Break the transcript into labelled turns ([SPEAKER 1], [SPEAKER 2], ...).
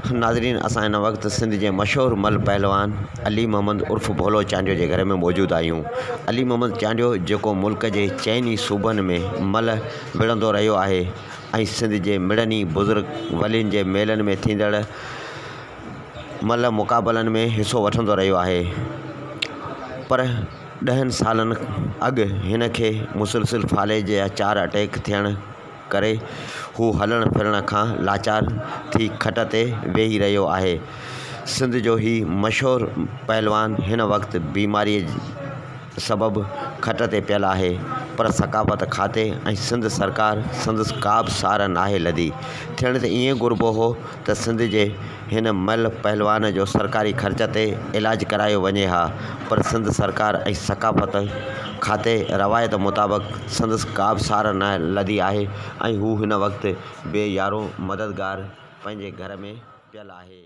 [SPEAKER 1] नाज़रीन, असां हिन वक़्तु सिंध जे मशहूरु मल पहलवान अली मोहम्मद उर्फ़ भोलो चांडियो जे घर में मौजूदु आहियूं। अली मोहम्मद चांडियो जेको मुल्क जे चइनि ई सूबनि में मल विढ़ंदो रहियो आहे ऐं सिंध जे मिड़नि बुज़ुर्ग वलियुनि जे मेलनि में थींदड़ मल मुक़ाबलनि में हिसो वठंदो रहियो आहे, पर 10 सालनि अॻु हिन खे मुसलसिल फाले जा 4 अटैक थियण करे हू हलण फिरण खां लाचार थी खट ते वेही रहियो आहे। सिंध जो ही मशहूरु पहलवान हिन वक़्तु बीमारीअ सबबु खट ते पियल आहे, पर सक़ाफ़त खाते ऐं सिंध सरकार संदसि का बि सार नाहे लधी। थियण त ईअं घुरिबो हो त सिंध जे हिन मल पहलवान जो सरकारी ख़र्च ते इलाज करायो वञे हा, पर सिंध सरकार ऐं सक़ाफ़त खाते रवायत मुताबिक़ संदसि का बि सार न लधी आहे ऐं हू हिन वक़्तु बेयारो मददगार पंहिंजे घर में पियल आहे।